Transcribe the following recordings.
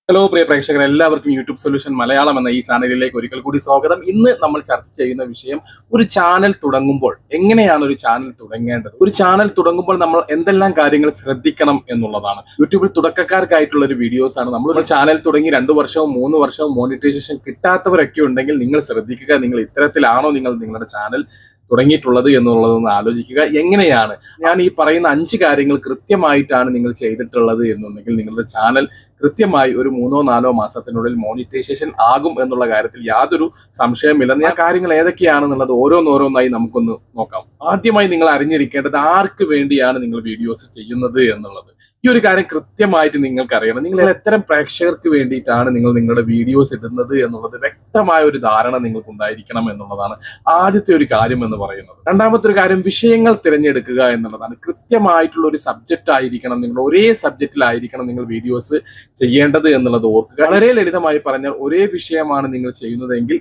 Hello പ്രിയ പ്രേക്ഷകർ, എല്ലാവർക്കും YouTube solution Malayalam എന്ന ഈ ചാനലിലേക്ക് ഒരിക്കൽ കൂടി സ്വാഗതം. ഇന്ന് നമ്മൾ ചർച്ച ചെയ്യുന്ന വിഷയം ഒരു ചാനൽ തുടങ്ങുമ്പോൾ എങ്ങനെയാണ് ഒരു ചാനൽ തുടങ്ങേണ്ടത്, ഒരു ചാനൽ തുടങ്ങുമ്പോൾ നമ്മൾ എന്തെല്ലാം കാര്യങ്ങൾ ശ്രദ്ധിക്കണം എന്നുള്ളതാണ്. യൂട്യൂബിൽ തുടക്കക്കാർക്കായിട്ടുള്ള ഒരു വീഡിയോസ് ആണ്. നമ്മൾ ചാനൽ തുടങ്ങി 2 വർഷവും 3 വർഷവും മോണിറ്റൈസേഷൻ കിട്ടാത്തവരൊക്കെ ഉണ്ടെങ്കിൽ നിങ്ങൾ ശ്രദ്ധിക്കുക. നിങ്ങൾ ഇത്തരത്തിലാണോ നിങ്ങളുടെ ചാനൽ തുടങ്ങിയിട്ടുള്ളത് എന്നുള്ളതൊന്ന് ആലോചിക്കുക. എങ്ങനെയാണ് ഞാൻ ഈ പറയുന്ന 5 കാര്യങ്ങൾ കൃത്യമായിട്ടാണ് നിങ്ങൾ ചെയ്തിട്ടുള്ളത് എന്നുണ്ടെങ്കിൽ നിങ്ങളുടെ ചാനൽ കൃത്യമായി ഒരു 3-4 മാസത്തിനുള്ളിൽ മോണിറ്റൈസേഷൻ ആകും എന്നുള്ള കാര്യത്തിൽ യാതൊരു സംശയമില്ല. ആ കാര്യങ്ങൾ ഏതൊക്കെയാണെന്നുള്ളത് ഓരോന്നോരോന്നായി നമുക്കൊന്ന് നോക്കാം. ആദ്യമായി നിങ്ങൾ അറിഞ്ഞിരിക്കേണ്ടത് ആർക്ക് വേണ്ടിയാണ് നിങ്ങൾ വീഡിയോസ് ചെയ്യുന്നത് എന്നുള്ളത്. ഈ ഒരു കാര്യം കൃത്യമായിട്ട് നിങ്ങൾക്ക് അറിയണം. നിങ്ങൾ എത്തരം പ്രേക്ഷകർക്ക് വേണ്ടിയിട്ടാണ് നിങ്ങൾ നിങ്ങളുടെ വീഡിയോസ് ഇടുന്നത് എന്നുള്ളത് വ്യക്തമായ ഒരു ധാരണ നിങ്ങൾക്ക് ഉണ്ടായിരിക്കണം എന്നുള്ളതാണ് ആദ്യത്തെ ഒരു കാര്യം എന്ന് പറയുന്നത്. രണ്ടാമത്തെ ഒരു കാര്യം വിഷയങ്ങൾ തിരഞ്ഞെടുക്കുക എന്നുള്ളതാണ്. കൃത്യമായിട്ടുള്ള ഒരു സബ്ജക്റ്റ് ആയിരിക്കണം, നിങ്ങൾ ഒരേ സബ്ജക്റ്റിലായിരിക്കണം നിങ്ങൾ വീഡിയോസ് ചെയ്യേണ്ടത് എന്നുള്ളത് ഓർക്കുക. വളരെ ലളിതമായി പറഞ്ഞാൽ ഒരേ വിഷയമാണ് നിങ്ങൾ ചെയ്യുന്നതെങ്കിൽ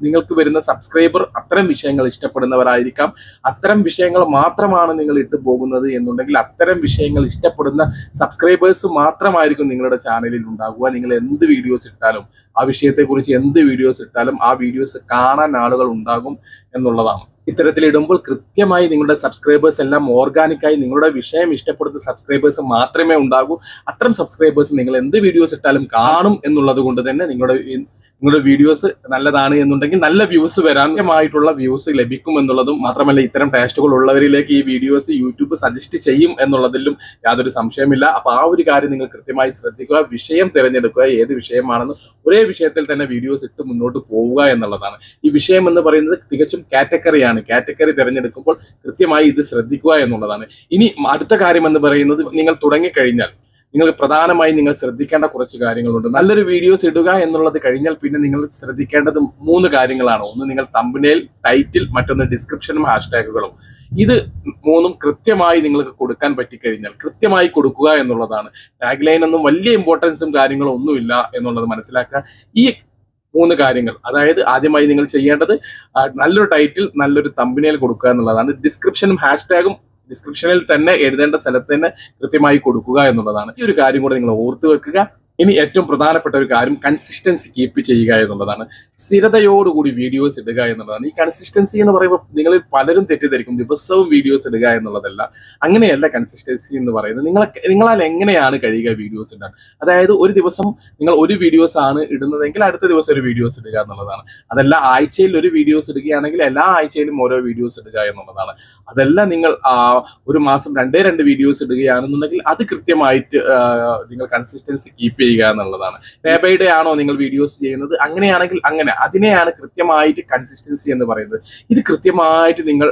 നിങ്ങൾക്ക് വരുന്ന സബ്സ്ക്രൈബർ അത്തരം വിഷയങ്ങൾ ഇഷ്ടപ്പെടുന്നവരായിരിക്കാം. അത്തരം വിഷയങ്ങൾ മാത്രമാണ് നിങ്ങൾ ഇട്ടു പോകുന്നത് എന്നുണ്ടെങ്കിൽ അത്തരം വിഷയങ്ങൾ ഇഷ്ടപ്പെടുന്ന സബ്സ്ക്രൈബേഴ്സ് മാത്രമായിരിക്കും നിങ്ങളുടെ ചാനലിൽ ഉണ്ടാകുക. നിങ്ങൾ എന്ത് വീഡിയോസ് ഇട്ടാലും, ആ വിഷയത്തെക്കുറിച്ച് എന്ത് വീഡിയോസ് ഇട്ടാലും ആ വീഡിയോസ് കാണാൻ ആളുകൾ ഉണ്ടാകും എന്നുള്ളതാണ്. ഇത്തരത്തിലിടുമ്പോൾ കൃത്യമായി നിങ്ങളുടെ സബ്സ്ക്രൈബേഴ്സ് എല്ലാം ഓർഗാനിക്കായി നിങ്ങളുടെ വിഷയം ഇഷ്ടപ്പെടുന്ന സബ്സ്ക്രൈബേഴ്സ് മാത്രമേ ഉണ്ടാകൂ. അത്തരം സബ്സ്ക്രൈബേഴ്സ് നിങ്ങൾ എന്ത് വീഡിയോസ് ഇട്ടാലും കാണും എന്നുള്ളത് കൊണ്ട് തന്നെ നിങ്ങളുടെ വീഡിയോസ് നല്ലതാണ് എന്നുണ്ടെങ്കിൽ നല്ല വ്യൂസ് വരാനായിട്ടുള്ള വ്യൂസ് ലഭിക്കും എന്നുള്ളതും മാത്രമല്ല, ഇത്തരം ടേസ്റ്റുകൾ ഉള്ളവരിലേക്ക് ഈ വീഡിയോസ് യൂട്യൂബ് സജസ്റ്റ് ചെയ്യും എന്നുള്ളതിലും യാതൊരു സംശയമില്ല. അപ്പൊ ആ ഒരു കാര്യം നിങ്ങൾ കൃത്യമായി ശ്രദ്ധിക്കുക. വിഷയം തിരഞ്ഞെടുക്കുക, ഏത് വിഷയമാണെന്ന് ഒരേ വിഷയത്തിൽ തന്നെ വീഡിയോസ് ഇട്ട് മുന്നോട്ട് പോവുക എന്നുള്ളതാണ്. ഈ വിഷയം എന്ന് പറയുന്നത് തികച്ചും കാറ്റഗറിയാണ്. കാറ്റഗറി തിരഞ്ഞെടുക്കുമ്പോൾ കൃത്യമായി ഇത് ശ്രദ്ധിക്കുക എന്നുള്ളതാണ്. ഇനി അടുത്ത കാര്യം എന്ന് പറയുന്നത്, നിങ്ങൾ തുടങ്ങിക്കഴിഞ്ഞാൽ നിങ്ങൾ പ്രധാനമായി നിങ്ങൾ ശ്രദ്ധിക്കേണ്ട കുറച്ച് കാര്യങ്ങളുണ്ട്. നല്ലൊരു വീഡിയോസ് ഇടുക എന്നുള്ളത് കഴിഞ്ഞാൽ പിന്നെ നിങ്ങൾ ശ്രദ്ധിക്കേണ്ടത് 3 കാര്യങ്ങളാണ്. ഒന്ന് നിങ്ങൾ തംബ്നെയിൽ, ടൈറ്റിൽ, മറ്റൊന്ന് ഡിസ്ക്രിപ്ഷനും ഹാഷ്ടാഗുകളും. ഇത് 3ഉം കൃത്യമായി നിങ്ങൾക്ക് കൊടുക്കാൻ പറ്റിക്കഴിഞ്ഞാൽ കൃത്യമായി കൊടുക്കുക എന്നുള്ളതാണ്. ടാഗ് ലൈൻ ഒന്നും വലിയ ഇമ്പോർട്ടൻസും കാര്യങ്ങളും ഒന്നുമില്ല എന്നുള്ളത് മനസ്സിലാക്കുക. ഈ 3 കാര്യങ്ങൾ, അതായത് ആദ്യമായി നിങ്ങൾ ചെയ്യേണ്ടത് നല്ലൊരു ടൈറ്റിൽ, നല്ലൊരു തംബ്നെയിൽ കൊടുക്കുക എന്നുള്ളതാണ്. ഡിസ്ക്രിപ്ഷനും ഹാഷ്ടാഗും ഡിസ്ക്രിപ്ഷനിൽ തന്നെ എഴുതേണ്ട സ്ഥലത്ത് തന്നെ കൃത്യമായി കൊടുക്കുക എന്നുള്ളതാണ്. ഈ ഒരു കാര്യം കൂടെ നിങ്ങൾ ഓർത്തു വെക്കുക. ഇനി ഏറ്റവും പ്രധാനപ്പെട്ട ഒരു കാര്യം കൺസിസ്റ്റൻസി കീപ്പ് ചെയ്യുക എന്നുള്ളതാണ്. സ്ഥിരതയോടുകൂടി വീഡിയോസ് ഇടുക എന്നുള്ളതാണ്. ഈ കൺസിസ്റ്റൻസി എന്ന് പറയുമ്പോൾ നിങ്ങളിൽ പലരും തെറ്റിദ്ധരിക്കും ദിവസവും വീഡിയോസ് ഇടുക എന്നുള്ളതല്ല. അങ്ങനെയല്ല കൺസിസ്റ്റൻസി എന്ന് പറയുന്നത്. നിങ്ങളാൽ എങ്ങനെയാണ് കഴിയുക വീഡിയോസ് ഇടാൻ. അതായത് ഒരു ദിവസം നിങ്ങൾ ഒരു വീഡിയോസ് ആണ് ഇടുന്നതെങ്കിൽ അടുത്ത ദിവസം ഒരു വീഡിയോസ് ഇടുക എന്നുള്ളതാണ്. അതല്ല ആഴ്ചയിൽ ഒരു വീഡിയോസ് ഇടുകയാണെങ്കിൽ എല്ലാ ആഴ്ചയിലും ഓരോ വീഡിയോസ് ഇടുക എന്നുള്ളതാണ്. അതല്ല നിങ്ങൾ ഒരു മാസം 2 വീഡിയോസ് ഇടുകയാണെന്നുണ്ടെങ്കിൽ അത് കൃത്യമായിട്ട് നിങ്ങൾ കൺസിസ്റ്റൻസി കീപ്പ് ചെയ്യുക എന്നുള്ളതാണ്. ഡേ ബൈ ഡേ ആണോ നിങ്ങൾ വീഡിയോസ് ചെയ്യുന്നത്, അങ്ങനെയാണെങ്കിൽ അങ്ങനെ, അതിനെയാണ് കൃത്യമായിട്ട് കൺസിസ്റ്റൻസി എന്ന് പറയുന്നത്. ഇത് കൃത്യമായിട്ട് നിങ്ങൾ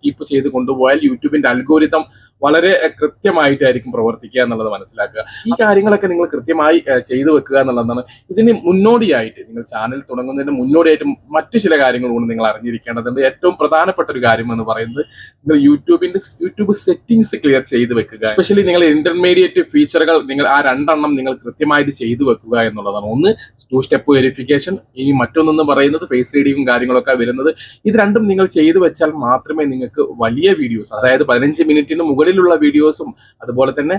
കീപ്പ് ചെയ്ത് കൊണ്ടുപോയാൽ യൂട്യൂബിന്റെ അൽഗോരിതം വളരെ കൃത്യമായിട്ടായിരിക്കും പ്രവർത്തിക്കുക എന്നുള്ളത് മനസ്സിലാക്കുക. ഈ കാര്യങ്ങളൊക്കെ നിങ്ങൾ കൃത്യമായി ചെയ്തു വെക്കുക എന്നുള്ളതാണ്. ഇതിന് മുന്നോടിയായിട്ട് നിങ്ങൾ ചാനൽ തുടങ്ങുന്നതിന് മുന്നോടിയായിട്ട് മറ്റു ചില കാര്യങ്ങൾ കൂടി നിങ്ങൾ അറിഞ്ഞിരിക്കേണ്ടതുണ്ട്. ഏറ്റവും പ്രധാനപ്പെട്ട ഒരു കാര്യം എന്ന് പറയുന്നത്, നിങ്ങൾ യൂട്യൂബ് സെറ്റിംഗ്സ് ക്ലിയർ ചെയ്ത് വെക്കുക. എസ്പെഷ്യലി നിങ്ങൾ ഇന്റർമീഡിയറ്റ് ഫീച്ചറുകൾ നിങ്ങൾ ആ 2 എണ്ണം നിങ്ങൾ കൃത്യമായിട്ട് ചെയ്തു വെക്കുക എന്നുള്ളതാണ്. ഒന്ന് 2 സ്റ്റെപ്പ് വെരിഫിക്കേഷൻ, ഇനി മറ്റൊന്നെന്ന് പറയുന്നത് ഫേസ് റീഡിങ്ങും കാര്യങ്ങളൊക്കെ വരുന്നത്. ഇത് രണ്ടും നിങ്ങൾ ചെയ്തു വെച്ചാൽ മാത്രമേ നിങ്ങൾക്ക് വലിയ വീഡിയോസ്, അതായത് 15 മിനിറ്റിന് മുകളിലുള്ള വീഡിയോസും അതുപോലെ തന്നെ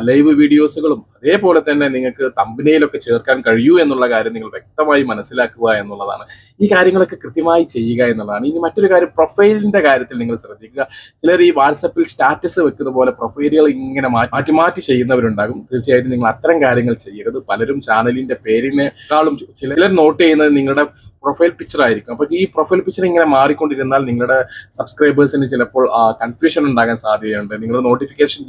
ലൈവ് വീഡിയോസുകളും അതേപോലെ തന്നെ നിങ്ങൾക്ക് തംബ്നെയിലൊക്കെ ചേർക്കാൻ കഴിയൂ എന്നുള്ള കാര്യം നിങ്ങൾ വ്യക്തമായി മനസ്സിലാക്കുക എന്നുള്ളതാണ്. ഈ കാര്യങ്ങളൊക്കെ കൃത്യമായി ചെയ്യുക എന്നുള്ളതാണ്. ഇനി മറ്റൊരു കാര്യം, പ്രൊഫൈലിന്റെ കാര്യത്തിൽ നിങ്ങൾ ശ്രദ്ധിക്കുക. ചിലർ ഈ വാട്സപ്പിൽ സ്റ്റാറ്റസ് വെക്കുന്ന പോലെ പ്രൊഫൈലുകൾ ഇങ്ങനെ മാറ്റി ചെയ്യുന്നവരുണ്ടാകും. തീർച്ചയായിട്ടും നിങ്ങൾ അത്തരം കാര്യങ്ങൾ ചെയ്യരുത്. പലരും ചാനലിന്റെ പേരിനേക്കാളും ചിലർ നോട്ട് ചെയ്യുന്നത് നിങ്ങളുടെ പ്രൊഫൈൽ പിക്ചർ ആയിരിക്കും. അപ്പൊ ഈ പ്രൊഫൈൽ പിക്ചർ ഇങ്ങനെ മാറിക്കൊണ്ടിരുന്നാൽ നിങ്ങളുടെ സബ്സ്ക്രൈബേഴ്സിന് ചിലപ്പോൾ കൺഫ്യൂഷൻ ഉണ്ടാകാൻ സാധ്യതയുണ്ട്. നിങ്ങൾ നോട്ടിഫിക്കേഷൻ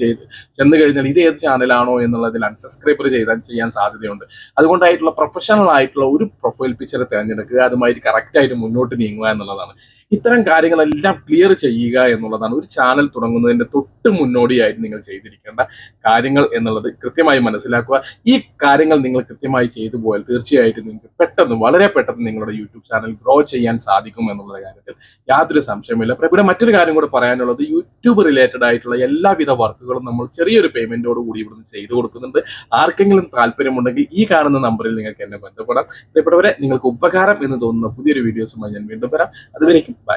ചെന്ന് കഴിഞ്ഞാൽ ഇത് ഏത് ചാനലാണോ എന്നുള്ളതിൽ അൺസബ്സ്ക്രൈബർ ചെയ്യാൻ സാധ്യതയുണ്ട്. അതുകൊണ്ടായിട്ടുള്ള പ്രൊഫഷണൽ ആയിട്ടുള്ള ഒരു പ്രൊഫൈൽ പിക്ചർ തിരഞ്ഞെടുക്കുക, അതുമായിട്ട് കറക്റ്റ് ആയിട്ട് മുന്നോട്ട് നീങ്ങുക എന്നുള്ളതാണ്. ഇത്തരം കാര്യങ്ങളെല്ലാം ക്ലിയർ ചെയ്യുക എന്നുള്ളതാണ് ഒരു ചാനൽ തുടങ്ങുന്നതിന്റെ തൊട്ട് മുന്നോടിയായിട്ട് നിങ്ങൾ ചെയ്തിരിക്കേണ്ട കാര്യങ്ങൾ എന്നുള്ളത് കൃത്യമായി മനസ്സിലാക്കുക. ഈ കാര്യങ്ങൾ നിങ്ങൾ കൃത്യമായി ചെയ്തു പോയാൽ തീർച്ചയായിട്ടും നിങ്ങൾക്ക് വളരെ പെട്ടെന്ന് നിങ്ങളുടെ യൂട്യൂബ് ചാനൽ ഗ്രോ ചെയ്യാൻ സാധിക്കും എന്നുള്ള കാര്യത്തിൽ യാതൊരു സംശയമില്ല. ഇവിടെ മറ്റൊരു കാര്യം കൂടെ പറയാനുള്ളത്, യൂട്യൂബ് റിലേറ്റഡ് ആയിട്ടുള്ള എല്ലാവിധ വർക്കുകളും നമ്മൾ ചെറിയൊരു പേയ്മെന്റോട് കൂടി ഇവിടുന്ന് ചെയ്തു കൊടുക്കുന്നുണ്ട്. ആർക്കെങ്കിലും താല്പര്യമുണ്ടെങ്കിൽ ഈ കാണുന്ന നമ്പറിൽ നിങ്ങൾക്ക് എന്നെ ബന്ധപ്പെടാം. പ്രിയപ്പെട്ടവരെ, നിങ്ങൾക്ക് ഉപകാരം എന്ന് തോന്നുന്ന പുതിയൊരു വീഡിയോസുമായി ഞാൻ വീണ്ടും വരാം. അതുവരേക്കും ബൈ.